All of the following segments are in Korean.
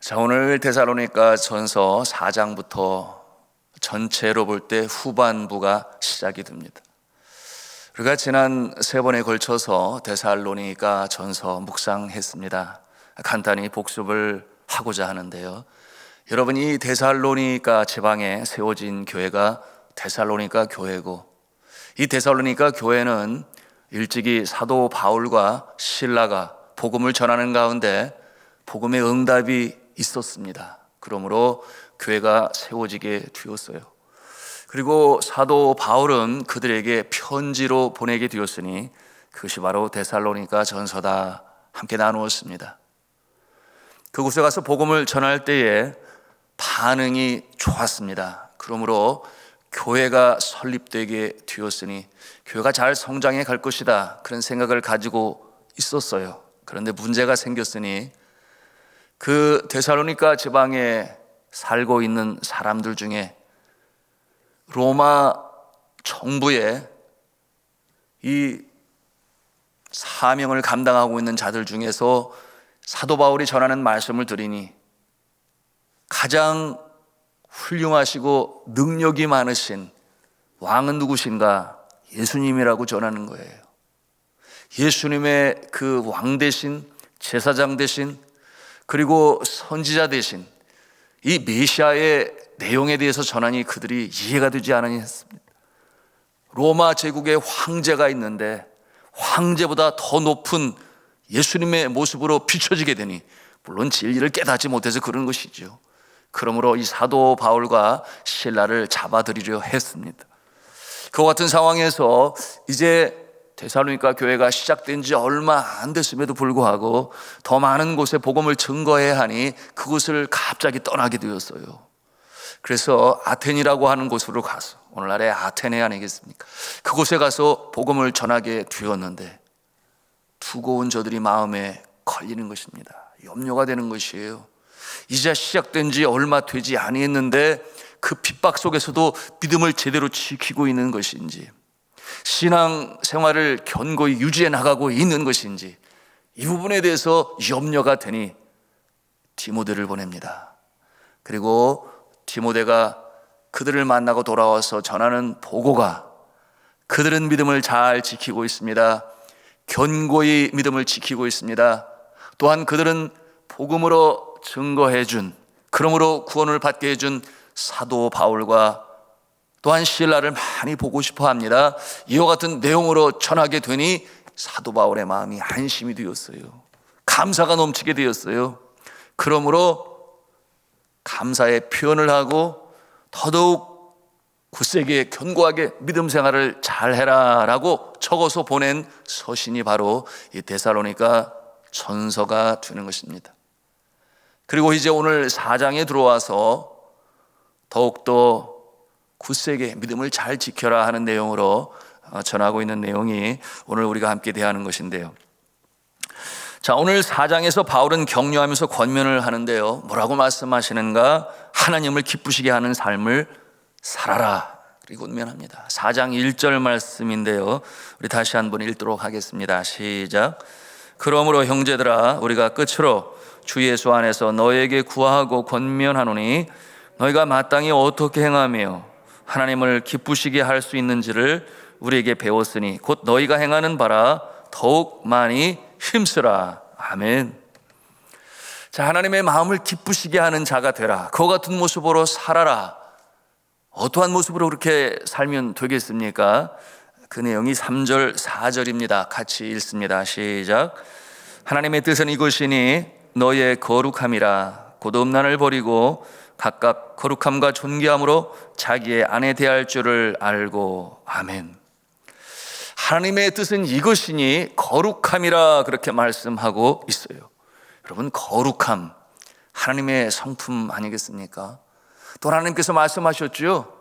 자, 오늘 데살로니가 전서 4장부터 전체로 볼 때 후반부가 시작이 됩니다. 우리가 지난 3번에 걸쳐서 데살로니가 전서 묵상했습니다. 간단히 복습을 하고자 하는데요, 여러분, 이 데살로니가 지방에 세워진 교회가 데살로니가 교회고, 이 데살로니가 교회는 일찍이 사도 바울과 실라가 복음을 전하는 가운데 복음의 응답이 있었습니다. 그러므로 교회가 세워지게 되었어요. 그리고 사도 바울은 그들에게 편지로 보내게 되었으니 그것이 바로 데살로니가 전서다. 함께 나누었습니다. 그곳에 가서 복음을 전할 때에 반응이 좋았습니다. 그러므로 교회가 설립되게 되었으니 교회가 잘 성장해 갈 것이다, 그런 생각을 가지고 있었어요. 그런데 문제가 생겼으니 그 데살로니가 지방에 살고 있는 사람들 중에 로마 정부의 이 사명을 감당하고 있는 자들 중에서 사도 바울이 전하는 말씀을 들으니 가장 훌륭하시고 능력이 많으신 왕은 누구신가? 예수님이라고 전하는 거예요. 예수님의 그 왕 대신, 제사장 대신, 그리고 선지자 대신 이 메시아의 내용에 대해서 전하니 그들이 이해가 되지 않으니 했습니다. 로마 제국의 황제가 있는데 황제보다 더 높은 예수님의 모습으로 비춰지게 되니 물론 진리를 깨닫지 못해서 그런 것이죠. 그러므로 이 사도 바울과 실라를 잡아들이려 했습니다. 그와 같은 상황에서 이제 데살로니가 교회가 시작된 지 얼마 안 됐음에도 불구하고 더 많은 곳에 복음을 증거해야 하니 그곳을 갑자기 떠나게 되었어요. 그래서 아테니라고 하는 곳으로 가서, 오늘날의 아테네 아니겠습니까? 그곳에 가서 복음을 전하게 되었는데 두고 온 저들이 마음에 걸리는 것입니다. 염려가 되는 것이에요. 이제 시작된 지 얼마 되지 아니했는데 그 핍박 속에서도 믿음을 제대로 지키고 있는 것인지, 신앙 생활을 견고히 유지해 나가고 있는 것인지, 이 부분에 대해서 염려가 되니 디모데를 보냅니다. 그리고 디모데가 그들을 만나고 돌아와서 전하는 보고가 그들은 믿음을 잘 지키고 있습니다. 견고히 믿음을 지키고 있습니다. 또한 그들은 복음으로 증거해 준, 그러므로 구원을 받게 해준 사도 바울과 또한 실라를 많이 보고 싶어 합니다. 이와 같은 내용으로 전하게 되니 사도 바울의 마음이 안심이 되었어요. 감사가 넘치게 되었어요. 그러므로 감사의 표현을 하고 더더욱 굳세게 견고하게 믿음 생활을 잘해라 라고 적어서 보낸 서신이 바로 이 데살로니가 전서가 되는 것입니다. 그리고 이제 오늘 4장에 들어와서 더욱더 굳세게 믿음을 잘 지켜라 하는 내용으로 전하고 있는 내용이 오늘 우리가 함께 대하는 것인데요. 자, 오늘 4장에서 바울은 격려하면서 권면을 하는데요, 뭐라고 말씀하시는가? 하나님을 기쁘시게 하는 삶을 살아라, 그리고 권면합니다. 4장 1절 말씀인데요, 우리 다시 한번 읽도록 하겠습니다. 시작. 그러므로 형제들아, 우리가 끝으로 주 예수 안에서 너에게 구하고 권면하노니 너희가 마땅히 어떻게 행하며 하나님을 기쁘시게 할 수 있는지를 우리에게 배웠으니 곧 너희가 행하는 바라 더욱 많이 힘쓰라. 아멘. 자, 하나님의 마음을 기쁘시게 하는 자가 되라. 그와 같은 모습으로 살아라. 어떠한 모습으로 그렇게 살면 되겠습니까? 그 내용이 3절 4절입니다. 같이 읽습니다. 시작. 하나님의 뜻은 이것이니 너의 거룩함이라. 곧 음란을 버리고 각각 거룩함과 존귀함으로 자기의 아내 대할 줄을 알고. 아멘. 하나님의 뜻은 이것이니 거룩함이라, 그렇게 말씀하고 있어요. 여러분, 거룩함 하나님의 성품 아니겠습니까? 또 하나님께서 말씀하셨죠.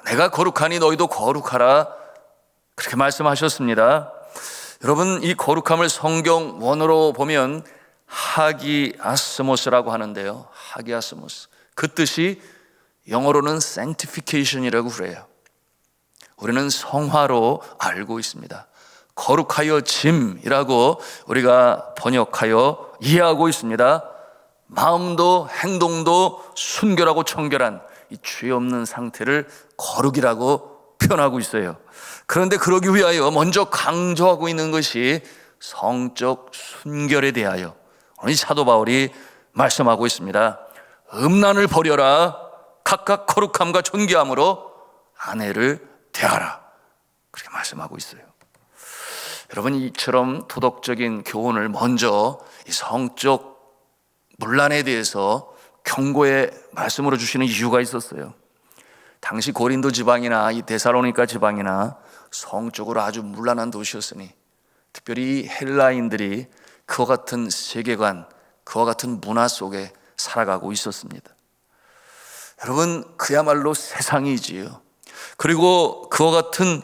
내가 거룩하니 너희도 거룩하라, 그렇게 말씀하셨습니다. 여러분, 이 거룩함을 성경 원어로 보면 하기아스모스라고 하는데요, 하기아스모스, 그 뜻이 영어로는 sanctification이라고 그래요. 우리는 성화로 알고 있습니다. 거룩하여 짐이라고 우리가 번역하여 이해하고 있습니다. 마음도 행동도 순결하고 청결한 이 죄 없는 상태를 거룩이라고 표현하고 있어요. 그런데 그러기 위하여 먼저 강조하고 있는 것이 성적 순결에 대하여 오늘 사도 바울이 말씀하고 있습니다. 음란을 버려라. 각각 거룩함과 존귀함으로 아내를 대하라. 그렇게 말씀하고 있어요. 여러분, 이처럼 도덕적인 교훈을 먼저 이 성적 문란에 대해서 경고의 말씀으로 주시는 이유가 있었어요. 당시 고린도 지방이나 이 데살로니가 지방이나 성적으로 아주 문란한 도시였으니 특별히 이 헬라인들이 그와 같은 세계관, 그와 같은 문화 속에 살아가고 있었습니다. 여러분, 그야말로 세상이지요. 그리고 그와 같은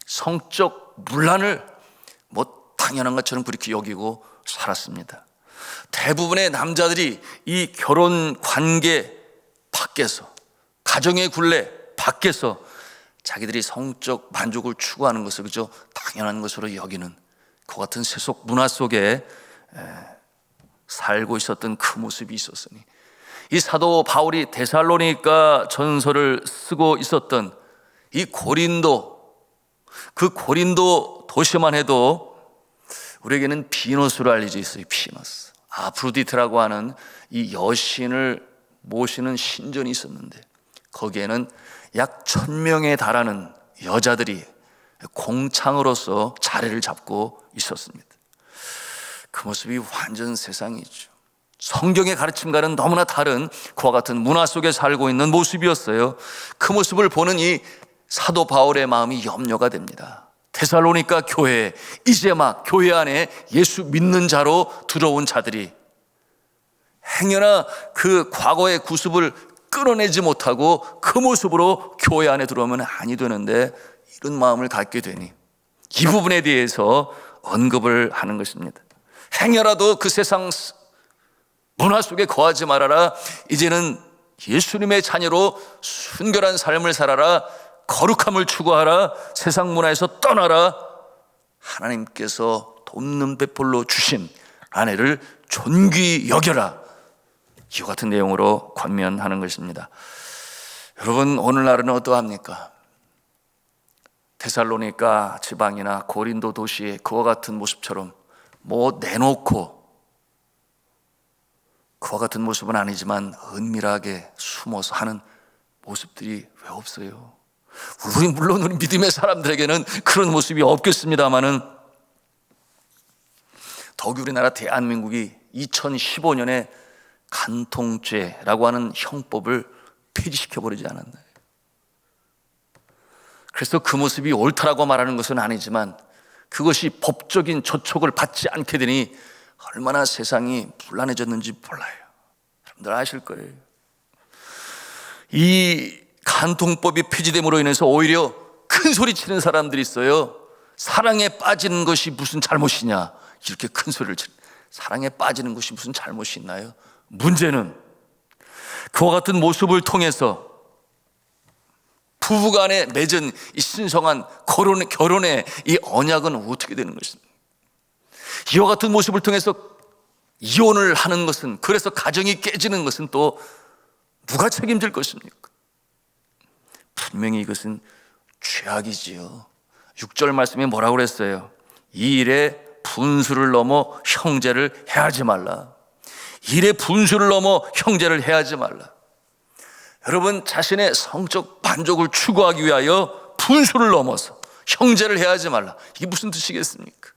성적 문란을 당연한 것처럼 그렇게 여기고 살았습니다. 대부분의 남자들이 이 결혼 관계 밖에서, 가정의 굴레 밖에서 자기들이 성적 만족을 추구하는 것을 그저 당연한 것으로 여기는 그 같은 세속 문화 속에 살고 있었던 그 모습이 있었으니 이 사도 바울이 데살로니가 전서를 쓰고 있었던 이 고린도, 그 고린도 도시만 해도 우리에게는 비너스로 알려져 있어요. 비너스, 아프로디트라고 하는 이 여신을 모시는 신전이 있었는데 거기에는 약 1000명에 달하는 여자들이 공창으로서 자리를 잡고 있었습니다. 그 모습이 완전 세상이죠. 성경의 가르침과는 너무나 다른 그와 같은 문화 속에 살고 있는 모습이었어요. 그 모습을 보는 이 사도 바울의 마음이 염려가 됩니다. 데살로니가 교회, 이제 막 교회 안에 예수 믿는 자로 들어온 자들이 행여나 그 과거의 구습을 끊어내지 못하고 그 모습으로 교회 안에 들어오면 아니 되는데 이런 마음을 갖게 되니 이 부분에 대해서 언급을 하는 것입니다. 행여라도 그 세상 문화 속에 거하지 말아라. 이제는 예수님의 자녀로 순결한 삶을 살아라. 거룩함을 추구하라. 세상 문화에서 떠나라. 하나님께서 돕는 베풀로 주신 아내를 존귀히 여겨라. 이와 같은 내용으로 권면하는 것입니다. 여러분, 오늘날은 어떠합니까? 데살로니가 지방이나 고린도 도시의 그와 같은 모습처럼 내놓고 그와 같은 모습은 아니지만 은밀하게 숨어서 하는 모습들이 왜 없어요? 물론 우리 믿음의 사람들에게는 그런 모습이 없겠습니다만은 더욱이 우리나라 대한민국이 2015년에 간통죄라고 하는 형법을 폐지시켜버리지 않았나요? 그래서 그 모습이 옳다라고 말하는 것은 아니지만 그것이 법적인 저촉을 받지 않게 되니 얼마나 세상이 불안해졌는지 몰라요. 여러분들 아실 거예요. 이 간통법이 폐지됨으로 인해서 오히려 큰 소리 치는 사람들이 있어요. 사랑에 빠지는 것이 무슨 잘못이냐, 이렇게 큰 소리를 치는. 사랑에 빠지는 것이 무슨 잘못이 있나요? 문제는 그와 같은 모습을 통해서 부부간에 맺은 이 신성한 결혼의 이 언약은 어떻게 되는 것입니까? 이와 같은 모습을 통해서 이혼을 하는 것은, 그래서 가정이 깨지는 것은 또 누가 책임질 것입니까? 분명히 이것은 죄악이지요. 6절 말씀에 뭐라고 그랬어요? 이 일에 분수를 넘어 형제를 해하지 말라. 일에 분수를 넘어 형제를 해하지 말라. 여러분, 자신의 성적 만족을 추구하기 위하여 분수를 넘어서 형제를 해하지 말라. 이게 무슨 뜻이겠습니까?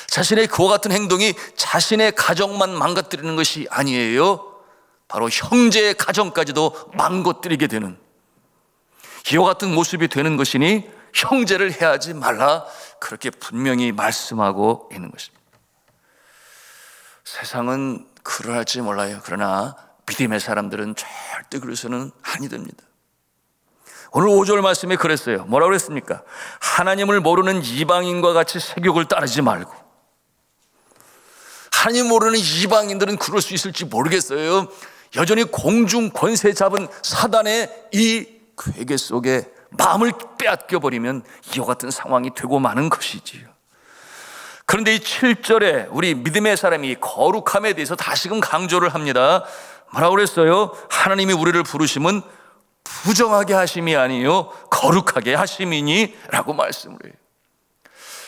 자신의 그와 같은 행동이 자신의 가정만 망가뜨리는 것이 아니에요. 바로 형제의 가정까지도 망가뜨리게 되는 이와 같은 모습이 되는 것이니 형제를 해하지 말라. 그렇게 분명히 말씀하고 있는 것입니다. 세상은 그러할지 몰라요. 그러나 믿음의 사람들은 절대 그래서는 아니 됩니다. 오늘 5절 말씀에 그랬어요. 뭐라고 그랬습니까? 하나님을 모르는 이방인과 같이 세욕을 따르지 말고. 하나님 모르는 이방인들은 그럴 수 있을지 모르겠어요. 여전히 공중 권세 잡은 사단의 이 괴계 속에 마음을 빼앗겨 버리면 이와 같은 상황이 되고 마는 것이지요. 그런데 이 7절에 우리 믿음의 사람이 거룩함에 대해서 다시금 강조를 합니다. 뭐라고 그랬어요? 하나님이 우리를 부르심은 부정하게 하심이 아니요 거룩하게 하심이니 라고 말씀을 해요.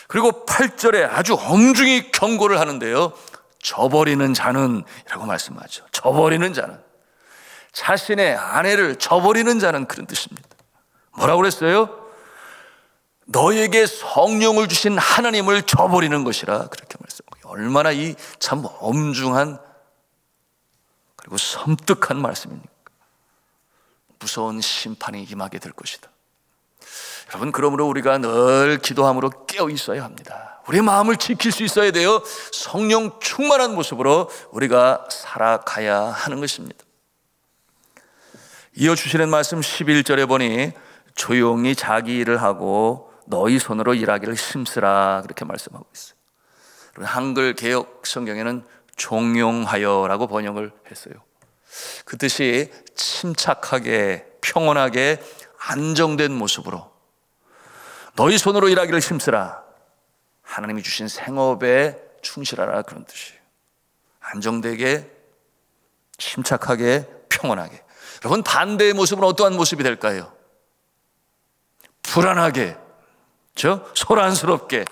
그리고 8절에 아주 엄중히 경고를 하는데요, 저버리는 자는 이라고 말씀하죠. 저버리는 자는, 자신의 아내를 저버리는 자는, 그런 뜻입니다. 뭐라고 그랬어요? 너에게 성령을 주신 하나님을 저버리는 것이라, 그렇게 말씀합니다. 얼마나 이 참 엄중한 그리고 섬뜩한 말씀입니까? 무서운 심판이 임하게 될 것이다. 여러분, 그러므로 우리가 늘 기도함으로 깨어 있어야 합니다. 우리의 마음을 지킬 수 있어야 돼요. 성령 충만한 모습으로 우리가 살아가야 하는 것입니다. 이어주시는 말씀 11절에 보니 조용히 자기 일을 하고 너희 손으로 일하기를 힘쓰라, 그렇게 말씀하고 있어요. 한글 개역 성경에는 종용하여라고 번역을 했어요. 그 뜻이 침착하게, 평온하게, 안정된 모습으로 너희 손으로 일하기를 힘쓰라. 하나님이 주신 생업에 충실하라, 그런 뜻이에요. 안정되게, 침착하게, 평온하게. 여러분, 반대의 모습은 어떠한 모습이 될까요? 불안하게, 소란스럽게,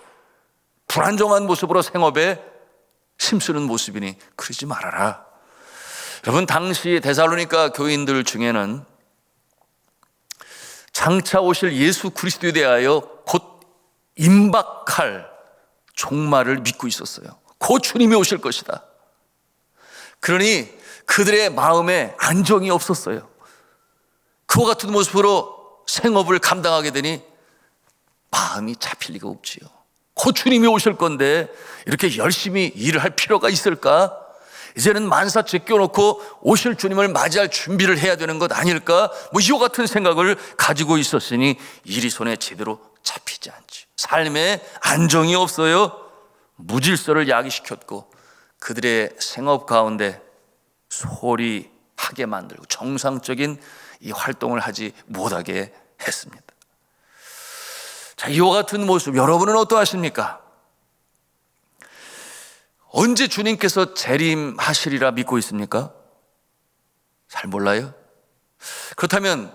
불안정한 모습으로 생업에 힘쓰는 모습이니 그러지 말아라. 여러분, 당시 데살로니가 교인들 중에는 장차 오실 예수 그리스도에 대하여 곧 임박할 종말을 믿고 있었어요. 곧 주님이 오실 것이다. 그러니 그들의 마음에 안정이 없었어요. 그와 같은 모습으로 생업을 감당하게 되니 마음이 잡힐 리가 없지요. 곧 주님이 오실 건데 이렇게 열심히 일을 할 필요가 있을까? 이제는 만사 제껴놓고 오실 주님을 맞이할 준비를 해야 되는 것 아닐까? 이와 같은 생각을 가지고 있었으니 일이 손에 제대로 잡히지 않지. 삶에 안정이 없어요. 무질서를 야기시켰고 그들의 생업 가운데 소홀히 하게 만들고 정상적인 이 활동을 하지 못하게 했습니다. 자, 이와 같은 모습 여러분은 어떠하십니까? 언제 주님께서 재림하시리라 믿고 있습니까? 잘 몰라요? 그렇다면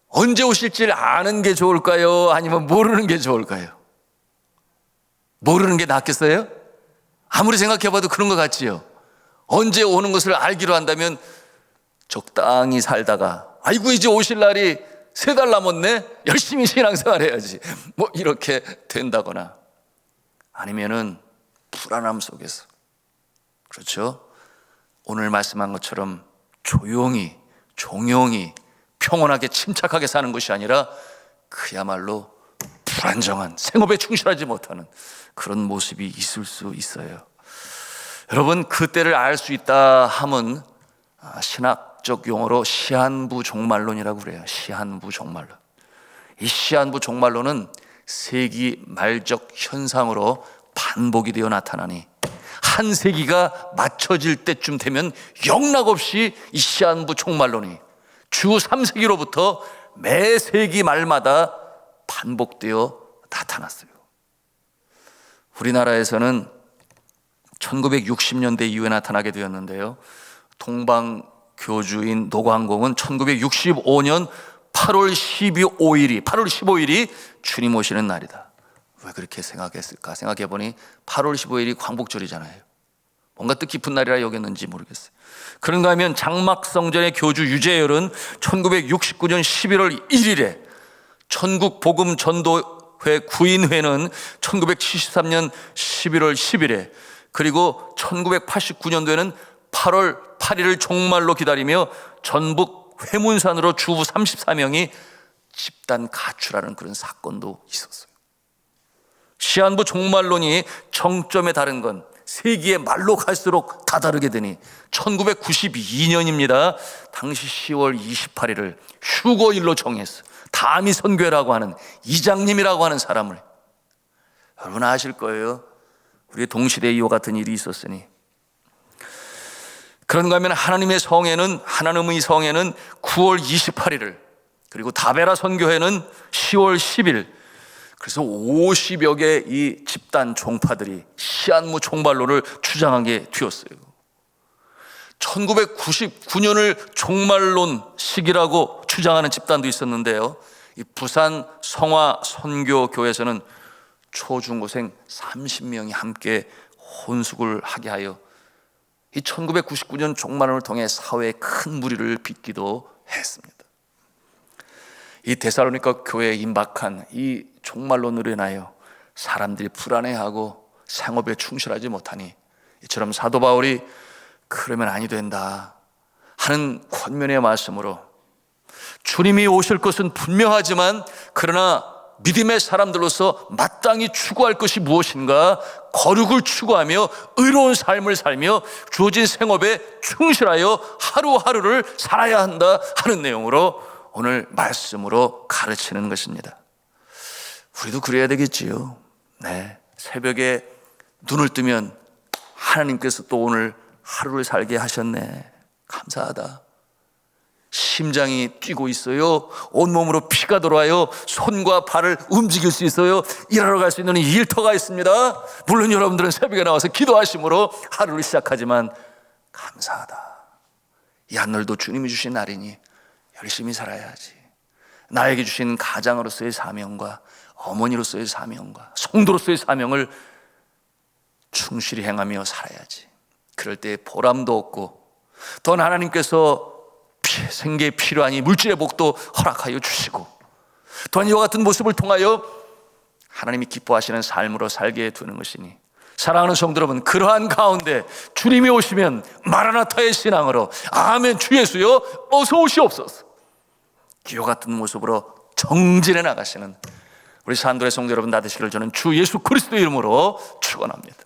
언제 오실지 아는 게 좋을까요? 아니면 모르는 게 좋을까요? 모르는 게 낫겠어요? 아무리 생각해봐도 그런 것 같지요. 언제 오는 것을 알기로 한다면 적당히 살다가 아이고 이제 오실 날이 3달 남았네, 열심히 신앙생활 해야지, 이렇게 된다거나, 아니면은 불안함 속에서, 그렇죠? 오늘 말씀한 것처럼 조용히, 종용히, 평온하게, 침착하게 사는 것이 아니라 그야말로 불안정한, 생업에 충실하지 못하는 그런 모습이 있을 수 있어요. 여러분, 그때를 알 수 있다 함은 신학적 용어로 시한부 종말론이라고 그래요. 시한부 종말론. 이 시한부 종말론은 세기 말적 현상으로 반복이 되어 나타나니 한 세기가 맞춰질 때쯤 되면 영락없이 이 시한부 종말론이 주 3세기로부터 매 세기 말마다 반복되어 나타났어요. 우리나라에서는 1960년대 이후에 나타나게 되었는데요, 동방교주인 노광공은 1965년 8월 15일이 주님 오시는 날이다. 왜 그렇게 생각했을까? 생각해보니 8월 15일이 광복절이잖아요. 뭔가 뜻깊은 날이라 여겼는지 모르겠어요. 그런가 하면 장막성전의 교주 유재열은 1969년 11월 1일에, 천국복음전도회 구인회는 1973년 11월 10일에, 그리고 1989년도에는 8월 8일을 종말로 기다리며 전북 회문산으로 주부 34명이 집단 가출하는 그런 사건도 있었어요. 시한부 종말론이 정점에 다른 건 세기의 말로 갈수록 다다르게 되니 1992년입니다. 당시 10월 28일을 휴거일로 정했어요. 다미 선교회라고 하는 이장님이라고 하는 사람을. 여러분 아실 거예요. 우리 동시대에 이와 같은 일이 있었으니. 그런가 하면 하나님의 성에는 9월 28일을 그리고 다베라 선교회는 10월 10일, 그래서 50여 개의 이 집단 종파들이 시한무 총발로를 주장하게 되었어요. 1999년을 종말론 시기라고 주장하는 집단도 있었는데요, 이 부산 성화 선교교회에서는 초중고생 30명이 함께 혼숙을 하게 하여 이 1999년 종말론을 통해 사회에 큰 무리를 빚기도 했습니다. 이 데살로니가 교회에 임박한 이 종말론으로 인하여 사람들이 불안해하고 생업에 충실하지 못하니 이처럼 사도 바울이 그러면 아니 된다 하는 권면의 말씀으로 주님이 오실 것은 분명하지만 그러나 믿음의 사람들로서 마땅히 추구할 것이 무엇인가, 거룩을 추구하며 의로운 삶을 살며 주어진 생업에 충실하여 하루하루를 살아야 한다 하는 내용으로 오늘 말씀으로 가르치는 것입니다. 우리도 그래야 되겠지요. 네, 새벽에 눈을 뜨면 하나님께서 또 오늘 하루를 살게 하셨네, 감사하다. 심장이 뛰고 있어요. 온몸으로 피가 돌아요. 손과 발을 움직일 수 있어요. 일하러 갈 수 있는 일터가 있습니다. 물론 여러분들은 새벽에 나와서 기도하심으로 하루를 시작하지만 감사하다. 이 하늘도 주님이 주신 날이니 열심히 살아야지. 나에게 주신 가장으로서의 사명과 어머니로서의 사명과 성도로서의 사명을 충실히 행하며 살아야지. 그럴 때 보람도 없고 또 하나님께서 생계에 필요한 이 물질의 복도 허락하여 주시고 또한 이와 같은 모습을 통하여 하나님이 기뻐하시는 삶으로 살게 두는 것이니, 사랑하는 성도 여러분, 그러한 가운데 주님이 오시면 마라나타의 신앙으로 아멘 주 예수여 어서 오시옵소서, 이와 같은 모습으로 정진해 나가시는 우리 산돌의 성도 여러분 다 되시기를 저는 주 예수 그리스도의 이름으로 축원합니다.